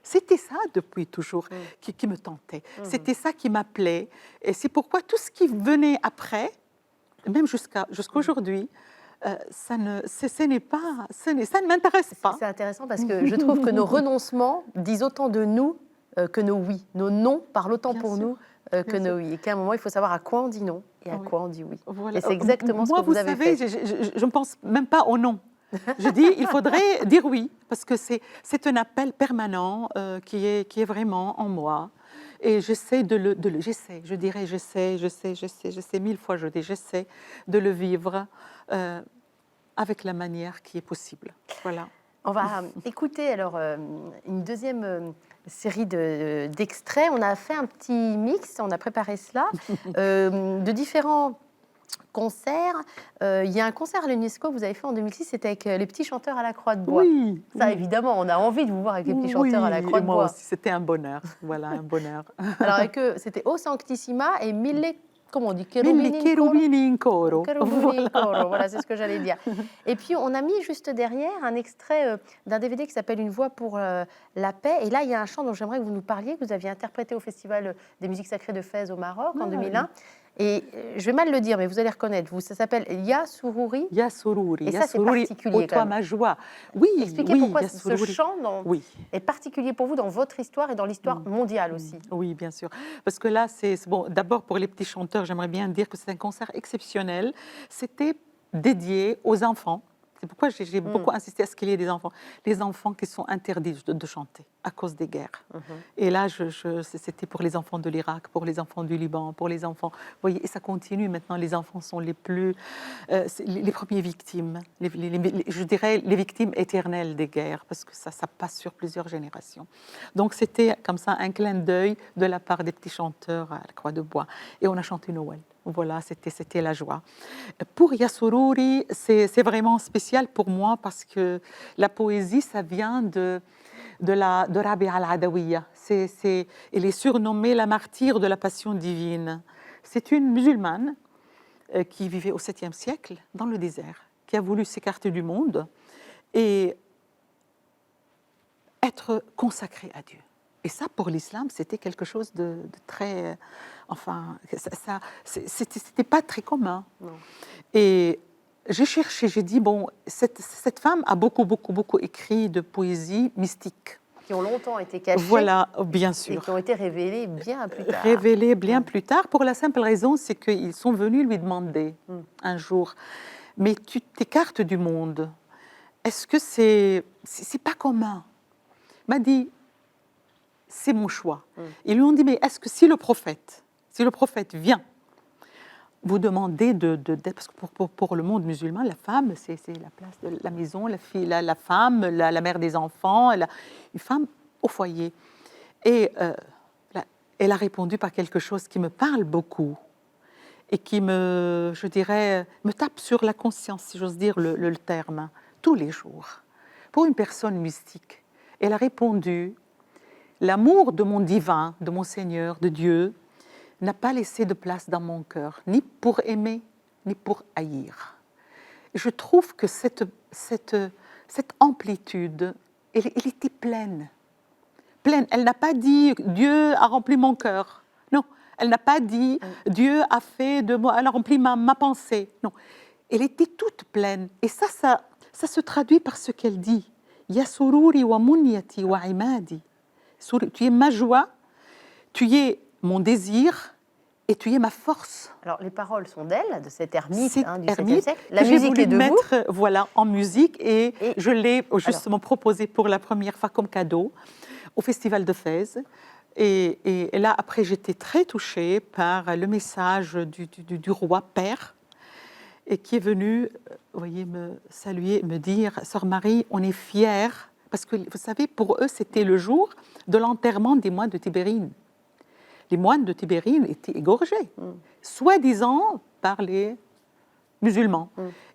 c'était ça depuis toujours qui me tentait. C'était ça qui m'appelait. Et c'est pourquoi tout ce qui venait après, même jusqu'à aujourd'hui, ça ne m'intéresse pas. C'est intéressant parce que je trouve que nos renoncements disent autant de nous que nos oui. Nos non parlent autant pour nous que nos oui. Et qu'à un moment, il faut savoir à quoi on dit non et à quoi on dit oui. Voilà. Et c'est exactement ce que vous avez fait. Je ne pense même pas au non. Je dis, il faudrait dire oui, parce que c'est un appel permanent qui est vraiment en moi. Et j'essaie j'essaie 1000 fois, j'essaie de le vivre avec la manière qui est possible. Voilà. On va écouter alors une deuxième série d'extraits. On a fait un petit mix, on a préparé cela, de différents concerts. Il y a un concert à l'UNESCO que vous avez fait en 2006, c'était avec les petits chanteurs à la Croix de Bois. Oui. Ça, évidemment, on a envie de vous voir avec les petits chanteurs à la Croix de Bois. Moi aussi, c'était un bonheur. Voilà, un bonheur. Alors, avec eux, c'était O Sanctissima et Mille, comment on dit, Cherubini in coro. Voilà, c'est ce que j'allais dire. Et puis, on a mis juste derrière un extrait d'un DVD qui s'appelle Une voix pour la paix. Et là, il y a un chant dont j'aimerais que vous nous parliez, que vous aviez interprété au Festival des musiques sacrées de Fès au Maroc en 2001. Et je vais mal le dire, mais vous allez reconnaître. Ça s'appelle Ya Sururi. Ya Sururi. Et ça, c'est particulier. Ô toi, ma joie. Oui, expliquez pourquoi ce chant est particulier pour vous dans votre histoire et dans l'histoire mondiale aussi. Oui, bien sûr. Parce que là, bon. D'abord, pour les petits chanteurs, j'aimerais bien dire que c'est un concert exceptionnel. C'était dédié aux enfants. C'est pourquoi j'ai beaucoup insisté à ce qu'il y ait des enfants. Les enfants qui sont interdits de chanter à cause des guerres. Et là, c'était pour les enfants de l'Irak, pour les enfants du Liban, pour les enfants... Vous voyez, et ça continue maintenant. Les enfants sont les premières victimes. Je dirais les victimes éternelles des guerres, parce que ça passe sur plusieurs générations. Donc, c'était comme ça un clin d'œil de la part des petits chanteurs à la Croix de Bois. Et on a chanté Noël. Voilà, c'était la joie. Pour Ya Sururi, c'est vraiment spécial pour moi parce que la poésie, ça vient de Rabia al-Adawiya. Elle est surnommée la martyre de la passion divine. C'est une musulmane qui vivait au 7e siècle dans le désert, qui a voulu s'écarter du monde. Et être consacré à Dieu. Et ça, pour l'islam, c'était quelque chose de très... Enfin, c'était pas très commun. Non. Et j'ai cherché, j'ai dit, bon, cette femme a beaucoup écrit de poésie mystique. Qui ont longtemps été cachés. Voilà, bien Et sûr. qui ont été révélés bien plus tard. Révélés bien plus tard, pour la simple raison, c'est qu'ils sont venus lui demander un jour, mais tu t'écartes du monde, est-ce que c'est pas commun? Il m'a dit, c'est mon choix. Ils lui ont dit, mais est-ce que si le prophète vient vous demander parce que pour le monde musulman, la femme, c'est la place de la maison, la fille, la femme, la mère des enfants, une femme au foyer. Et elle a répondu par quelque chose qui me parle beaucoup et qui je dirais, me tape sur la conscience, si j'ose dire le terme, tous les jours. Pour une personne mystique, elle a répondu, l'amour de mon divin, de mon Seigneur, de Dieu, n'a pas laissé de place dans mon cœur, ni pour aimer, ni pour haïr. Et je trouve que cette amplitude, elle était pleine. Elle n'a pas dit « Dieu a rempli mon cœur ». Non, elle n'a pas dit « Dieu a fait de moi, elle a rempli ma pensée ». Non, elle était toute pleine. Et ça se traduit par ce qu'elle dit. « Ya sururi wa munyati wa imadi ». Tu es ma joie, tu es mon désir et tu es ma force. Alors, les paroles sont d'elle, de cette ermite du ermite 7e siècle. La musique est de mettre, vous. voilà, en musique et je l'ai justement proposé pour la première fois comme cadeau au Festival de Fès. Et là, après, j'étais très touchée par le message du roi père et qui est venu, vous voyez, me saluer, me dire « Sœur Marie, on est fiers » parce que, vous savez, pour eux, c'était le jour de l'enterrement des moines de Tibérine. Les moines de Tibérine étaient égorgés, soi-disant par les musulmans.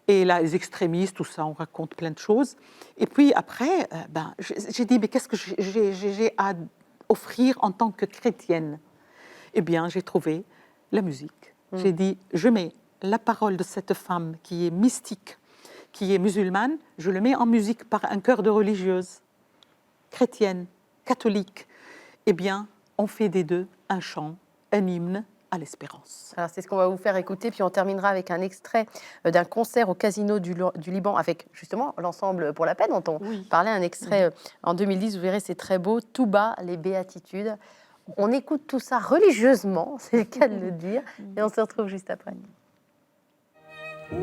Et là, les extrémistes, tout ça, on raconte plein de choses. Et puis après, j'ai dit, mais qu'est-ce que j'ai à offrir en tant que chrétienne? Eh bien, j'ai trouvé la musique. J'ai dit, je mets la parole de cette femme qui est mystique, qui est musulmane, je le mets en musique par un chœur de religieuse, chrétienne, catholique. Eh bien, on fait des deux un chant, un hymne à l'espérance. Alors, c'est ce qu'on va vous faire écouter, puis on terminera avec un extrait d'un concert au Casino du Liban avec justement l'ensemble Pour la Paix dont on parlait, un extrait en 2010, vous verrez, c'est très beau, tout bas, les béatitudes. On écoute tout ça religieusement, c'est le cas de le dire, et on se retrouve juste après. Il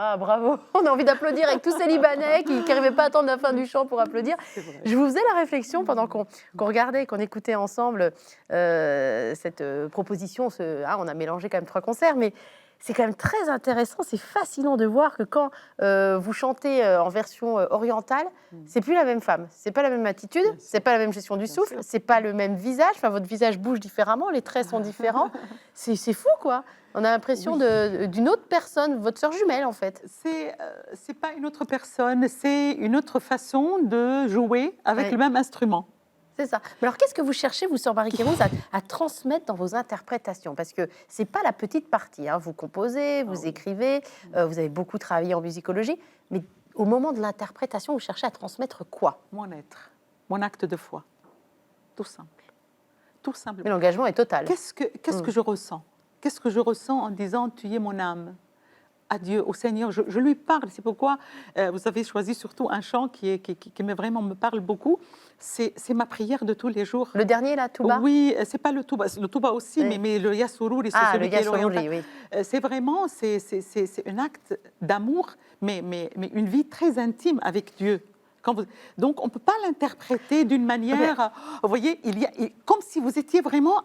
Ah, bravo. On a envie d'applaudir avec tous ces Libanais qui n'arrivaient pas à attendre la fin du chant pour applaudir. C'est vrai. Je vous faisais la réflexion pendant qu'on regardait, qu'on écoutait ensemble cette proposition. On a mélangé quand même 3 concerts, mais c'est quand même très intéressant. C'est fascinant de voir que quand vous chantez en version orientale, c'est plus la même femme. C'est pas la même attitude, Bien sûr. c'est pas la même gestion du Bien souffle, sûr. c'est pas le même visage. Enfin, votre visage bouge différemment, les traits sont différents. C'est fou, quoi. On a l'impression d'une autre personne, votre sœur jumelle, en fait. C'est pas une autre personne, c'est une autre façon de jouer avec Oui. le même instrument. C'est ça. Mais alors, qu'est-ce que vous cherchez, vous, sœur Marie-Kérouz, à transmettre dans vos interprétations? Parce que c'est pas la petite partie. Hein. Vous composez, vous écrivez, vous avez beaucoup travaillé en musicologie, mais au moment de l'interprétation, vous cherchez à transmettre quoi? Mon être, mon acte de foi, tout simple, tout Mais simplement. l'engagement est total. Qu'est-ce que je ressens? Qu'est-ce que je ressens en disant tu es mon âme? À Dieu, au Seigneur, je lui parle. C'est pourquoi vous avez choisi surtout un chant qui vraiment me parle beaucoup. C'est ma prière de tous les jours. Le dernier, là, tout bas? Oui, c'est pas le Touba aussi, Oui. mais le Yassururi, c'est Ah, celui le qui est Yassururi, l'oriental. oui. C'est vraiment, c'est un acte d'amour, mais une vie très intime avec Dieu. Donc, on ne peut pas l'interpréter d'une manière, vous voyez, comme si vous étiez vraiment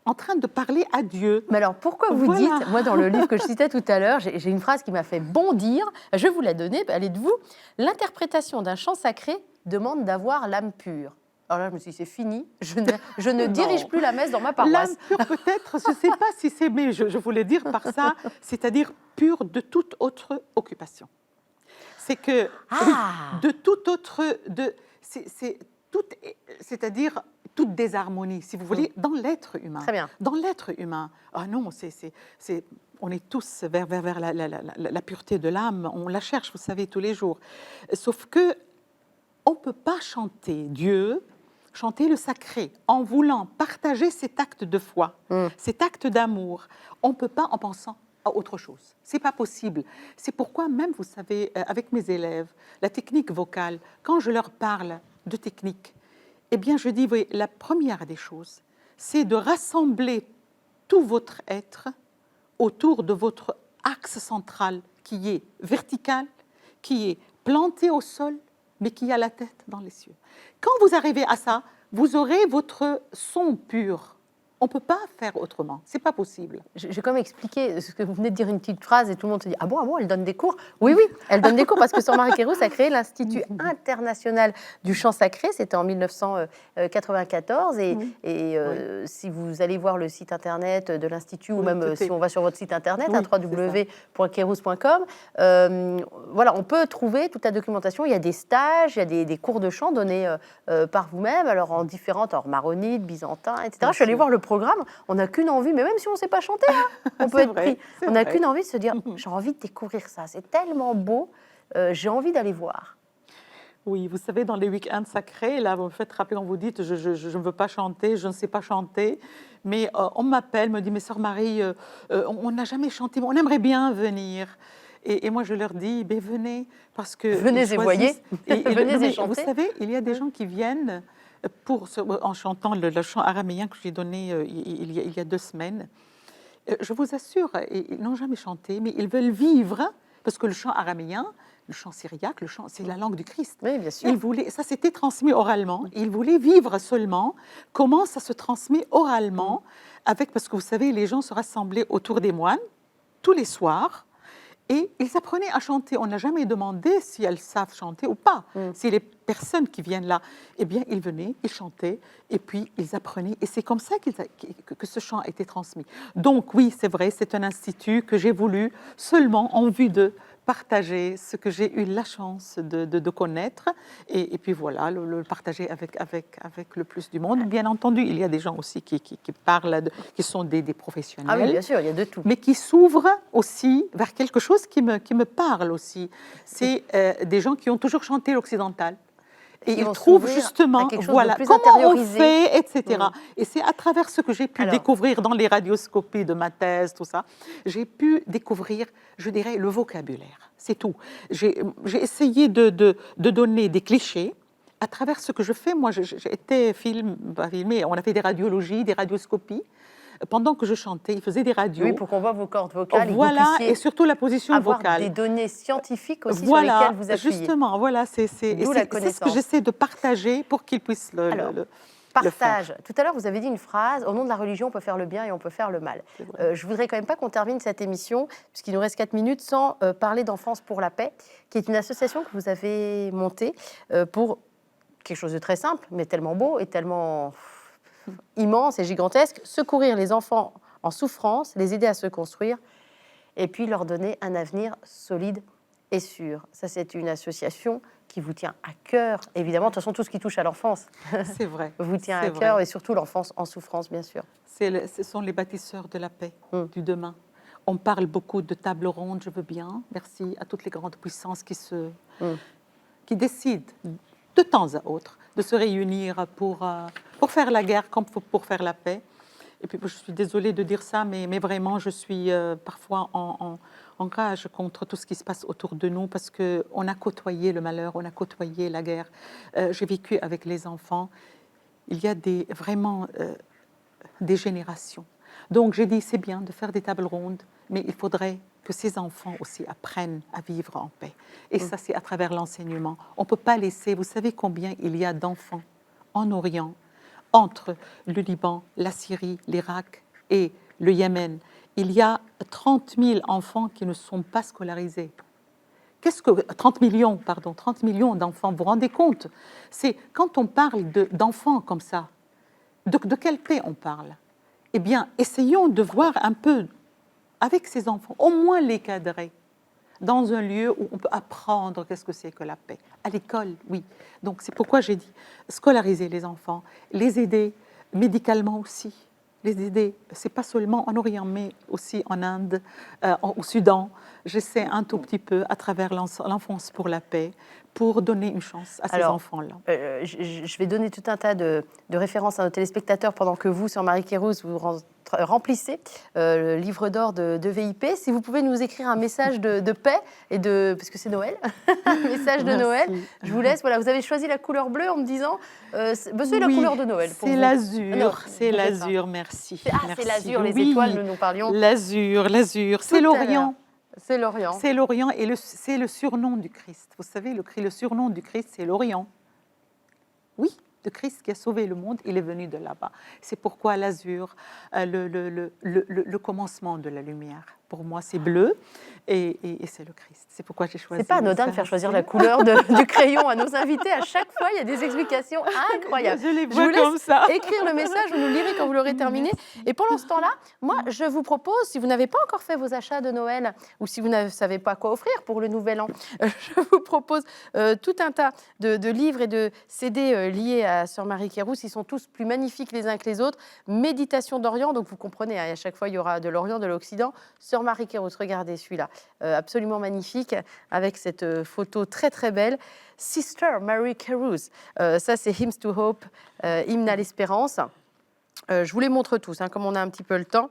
en train de parler à Dieu. Mais alors, pourquoi vous Voilà. dites, moi dans le livre que je citais tout à l'heure, j'ai une phrase qui m'a fait bondir, je vais vous la donner, elle est de vous. L'interprétation d'un chant sacré demande d'avoir l'âme pure. Alors là, je me suis dit, c'est fini, je ne dirige plus la messe dans ma paroisse. L'âme pure, peut-être, je ne sais pas si c'est, mais je voulais dire par ça, c'est-à-dire pure de toute autre occupation. C'est que, Ah. de toute autre, c'est-à-dire toute désharmonie, si vous voulez, dans l'être humain. Très bien. Dans l'être humain. Ah non, on est tous vers la pureté de l'âme, on la cherche, vous savez, tous les jours. Sauf que on ne peut pas chanter Dieu, chanter le sacré, en voulant partager cet acte de foi, cet acte d'amour. On ne peut pas en pensant à autre chose. C'est pas possible. C'est pourquoi même, vous savez, avec mes élèves, la technique vocale, quand je leur parle de technique, eh bien, je dis, oui, la première des choses, c'est de rassembler tout votre être autour de votre axe central qui est vertical, qui est planté au sol, mais qui a la tête dans les cieux. Quand vous arrivez à ça, vous aurez votre son pur. On ne peut pas faire autrement, c'est pas possible. Je vais quand même expliquer ce que vous venez de dire, une petite phrase, et tout le monde se dit, ah bon, elle donne des cours? Oui, elle donne des cours, parce que sœur Marie-Kérouz a créé l'Institut international du chant sacré, c'était en 1994, si vous allez voir le site internet de l'Institut, ou même si on va sur votre site internet, www.kérouz.com, voilà, on peut trouver toute la documentation, il y a des stages, il y a des cours de chant donnés par vous-même, alors en différentes, maronite, byzantin, etc. Bien Je suis allée sûr. voir le programme, on n'a qu'une envie, mais même si on ne sait pas chanter, on peut C'est être vrai, pris. c'est On n'a vrai. qu'une envie de se dire, j'ai envie de découvrir ça, c'est tellement beau, j'ai envie d'aller voir. Oui, vous savez, dans les week-ends sacrés, là, vous me faites rappeler quand vous dites je ne veux pas chanter, je ne sais pas chanter, mais on m'appelle, me dit, mais sœur Marie, on n'a jamais chanté, mais on aimerait bien venir. Et moi, je leur dis, ben, venez, parce que... Venez ils et voyez. choisissent- Venez et mais chantez. Vous savez, il y a des gens qui viennent en chantant le chant araméen que j'ai donné il y a 2 semaines. Je vous assure, ils n'ont jamais chanté, mais ils veulent vivre, parce que le chant araméen, le chant syriaque, c'est la langue du Christ. Oui, bien sûr. Ils voulaient, ça s'était transmis oralement. Ils voulaient vivre seulement comment ça se transmet oralement, parce que vous savez, les gens se rassemblaient autour des moines tous les soirs. Et ils apprenaient à chanter. On n'a jamais demandé si elles savent chanter ou pas. Si les personnes qui viennent là, eh bien, ils venaient, ils chantaient, et puis ils apprenaient. Et c'est comme ça que ce chant a été transmis. Donc oui, c'est vrai, c'est un institut que j'ai voulu seulement en vue de partager ce que j'ai eu la chance de connaître. Et puis voilà, le partager avec le plus du monde. Bien entendu, il y a des gens aussi qui parlent, qui sont des professionnels. Ah oui, bien sûr, il y a de tout. Mais qui s'ouvrent aussi vers quelque chose qui me parle aussi. C'est des gens qui ont toujours chanté l'occidental. Et ils vont trouvent s'ouvrir justement, à quelque chose de voilà, plus comment on intériorisé. fait, etc. Et c'est à travers ce que j'ai pu Alors. découvrir dans les radioscopies de ma thèse, tout ça, j'ai pu découvrir, je dirais, le vocabulaire. C'est tout. J'ai essayé de donner des clichés à travers ce que je fais. Moi, j'ai été filmée, on a fait des radiologies, des radioscopies. pendant que je chantais, il faisait des radios. Oui, pour qu'on voit vos cordes vocales Voilà, et que vous puissiez et surtout la position avoir vocale. des données scientifiques aussi sur Voilà, lesquelles vous appuyez. justement, voilà, c'est D'où la ce que connaissance. j'essaie de partager pour qu'ils puissent Alors, le partage. faire. Tout à l'heure, vous avez dit une phrase, au nom de la religion, on peut faire le bien et on peut faire le mal. C'est vrai. Je voudrais quand même pas qu'on termine cette émission, puisqu'il nous reste 4 minutes, sans parler d'Enfance pour la paix, qui est une association que vous avez montée pour quelque chose de très simple, mais tellement beau et tellement immense et gigantesque, secourir les enfants en souffrance, les aider à se construire, et puis leur donner un avenir solide et sûr. Ça, c'est une association qui vous tient à cœur, évidemment. De toute façon, tout ce qui touche à l'enfance C'est vrai. vous tient à C'est cœur, vrai. et surtout l'enfance en souffrance, bien sûr. Ce sont les bâtisseurs de la paix du demain. On parle beaucoup de table ronde, je veux bien. Merci à toutes les grandes puissances qui décident de temps à autre de se réunir pour faire la guerre comme pour faire la paix. Et puis, je suis désolée de dire ça, mais vraiment, je suis parfois en rage contre tout ce qui se passe autour de nous parce qu'on a côtoyé le malheur, on a côtoyé la guerre. J'ai vécu avec les enfants. Il y a vraiment des générations. Donc, j'ai dit, c'est bien de faire des tables rondes, mais il faudrait que ces enfants aussi apprennent à vivre en paix. Et ça, c'est à travers l'enseignement. On ne peut pas laisser, vous savez combien il y a d'enfants en Orient, entre le Liban, la Syrie, l'Irak et le Yémen. Il y a 30 000 enfants qui ne sont pas scolarisés. 30 millions d'enfants, vous vous rendez compte? C'est quand on parle d'enfants comme ça, de quelle paix on parle? Eh bien, essayons de voir un peu avec ces enfants, au moins les cadrer dans un lieu où on peut apprendre qu'est-ce que c'est que la paix. À l'école, oui. Donc c'est pourquoi j'ai dit scolariser les enfants, les aider médicalement aussi, les aider. C'est pas seulement en Orient, mais aussi en Inde, au Soudan. J'essaie un tout petit peu à travers l'enfance pour la paix, pour donner une chance à ces enfants-là. Je vais donner tout un tas de références à nos téléspectateurs pendant que vous, sur Marie Kérouz, vous remplissez le livre d'or de VIP. Si vous pouvez nous écrire un message de paix, parce que c'est Noël, un message de Merci. Noël, je vous laisse. Voilà, vous avez choisi la couleur bleue en me disant c'est la couleur de Noël. C'est l'azur, c'est l'azur, merci. C'est l'azur, les Oui, étoiles, nous parlions. L'azur, c'est l'Orient. C'est l'Orient. C'est l'Orient et c'est le surnom du Christ. Vous savez, le surnom du Christ, c'est l'Orient. Oui, le Christ qui a sauvé le monde, il est venu de là-bas. C'est pourquoi l'azur, le commencement de la lumière. Pour moi, c'est bleu et c'est le Christ. C'est pourquoi j'ai choisi. C'est pas anodin de faire choisir la couleur du crayon à nos invités. À chaque fois, il y a des explications incroyables. Je les vois comme ça. Écrire le message, vous nous le lirez quand vous l'aurez terminé. Et pendant ce temps-là, moi, je vous propose, si vous n'avez pas encore fait vos achats de Noël ou si vous ne savez pas quoi offrir pour le Nouvel An, je vous propose tout un tas de livres et de CD liés à Sœur Marie Kérouz. Ils sont tous plus magnifiques les uns que les autres. Méditation d'Orient, donc vous comprenez, à chaque fois, il y aura de l'Orient, de l'Occident. Sœur Marie Kérouz, regardez celui-là, absolument magnifique, avec cette photo très très belle. Sister Marie Kérouz, ça c'est Hymns to Hope, hymne à l'espérance. Je vous les montre tous, comme on a un petit peu le temps.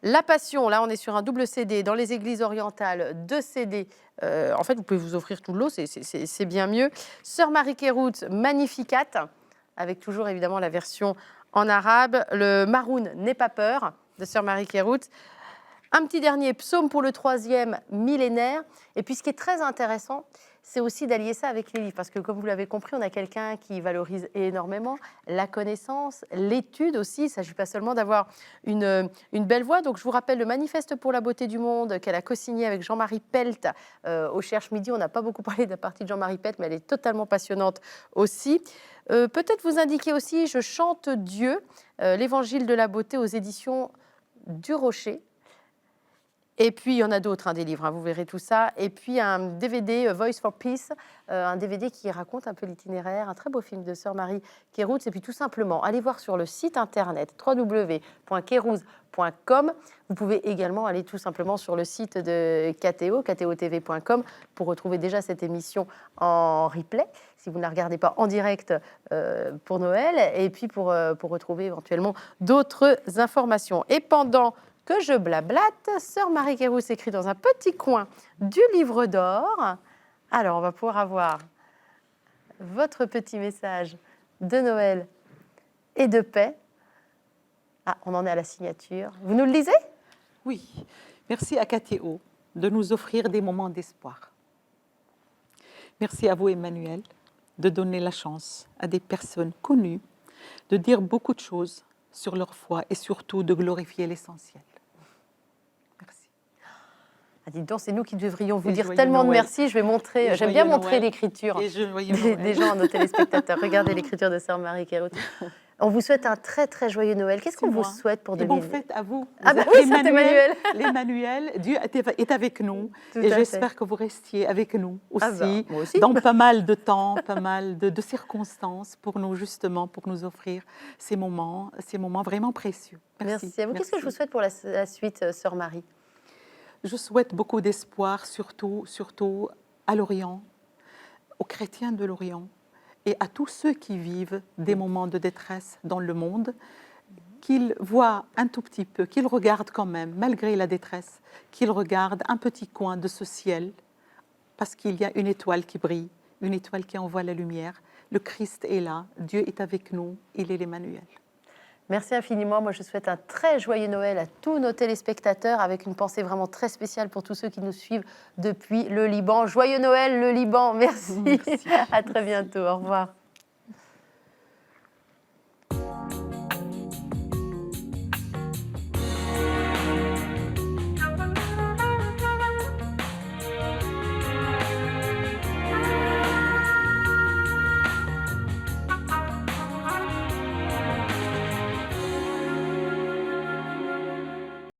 La Passion, là on est sur un double CD dans les églises orientales, 2 CD. En fait, vous pouvez vous offrir tout le lot, c'est bien mieux. Sœur Marie Kérouz, Magnificat, avec toujours évidemment la version en arabe. Le Maroun, N'aie pas peur, de Sœur Marie Kérouz. Un petit dernier, Psaume pour le 3e millénaire. Et puis ce qui est très intéressant, c'est aussi d'allier ça avec les livres. Parce que comme vous l'avez compris, on a quelqu'un qui valorise énormément la connaissance, l'étude aussi. Il ne s'agit pas seulement d'avoir une belle voix. Donc je vous rappelle le Manifeste pour la beauté du monde qu'elle a co-signé avec Jean-Marie Pelt au Cherche Midi. On n'a pas beaucoup parlé de la partie de Jean-Marie Pelt, mais elle est totalement passionnante aussi. Peut-être vous indiquer aussi, je chante Dieu, l'Évangile de la beauté aux éditions du Rocher. Et puis, il y en a d'autres, des livres, vous verrez tout ça. Et puis, un DVD, Voice for Peace, un DVD qui raconte un peu l'itinéraire, un très beau film de Sœur Marie Kérouz. Et puis, tout simplement, allez voir sur le site internet www.kérouz.com. Vous pouvez également aller tout simplement sur le site de KTO, ktotv.com, pour retrouver déjà cette émission en replay, si vous ne la regardez pas en direct pour Noël, et puis pour retrouver éventuellement d'autres informations. Et pendant que je blablate, Sœur Marie Kérouz écrit dans un petit coin du livre d'or. Alors, on va pouvoir avoir votre petit message de Noël et de paix. Ah, on en est à la signature. Vous nous le lisez? Oui, merci à KTO de nous offrir des moments d'espoir. Merci à vous, Emmanuel, de donner la chance à des personnes connues de dire beaucoup de choses sur leur foi et surtout de glorifier l'essentiel. Merci. Ah, dites donc, c'est nous qui devrions vous Et dire joyeux tellement de Noël. merci. Je vais montrer, Et j'aime bien joyeux montrer Noël. l'écriture Et joyeux des Noël. gens à nos téléspectateurs. Regardez l'écriture de Sœur Marie Kéraut. On vous souhaite un très très joyeux Noël. Qu'est-ce qu'on vous souhaite pour Et bonne 2000? fête à vous. Ah Vous bah êtes oui, c'est Emmanuel. L'Emmanuel, Dieu est avec nous. Tout Et à j'espère fait. que vous restiez avec nous aussi, Ah bah, moi aussi. dans pas mal de temps, pas mal de circonstances pour nous justement, pour nous offrir ces moments vraiment précieux. Merci à vous. Qu'est-ce que je vous souhaite pour la suite, Sœur Marie? Je souhaite beaucoup d'espoir, surtout à l'Orient, aux chrétiens de l'Orient et à tous ceux qui vivent des moments de détresse dans le monde, qu'ils voient un tout petit peu, qu'ils regardent quand même, malgré la détresse, qu'ils regardent un petit coin de ce ciel, parce qu'il y a une étoile qui brille, une étoile qui envoie la lumière. Le Christ est là, Dieu est avec nous, il est l'Emmanuel. Merci infiniment. Moi, je souhaite un très joyeux Noël à tous nos téléspectateurs, avec une pensée vraiment très spéciale pour tous ceux qui nous suivent depuis le Liban. Joyeux Noël, le Liban. Merci. Merci. À très bientôt. Au revoir.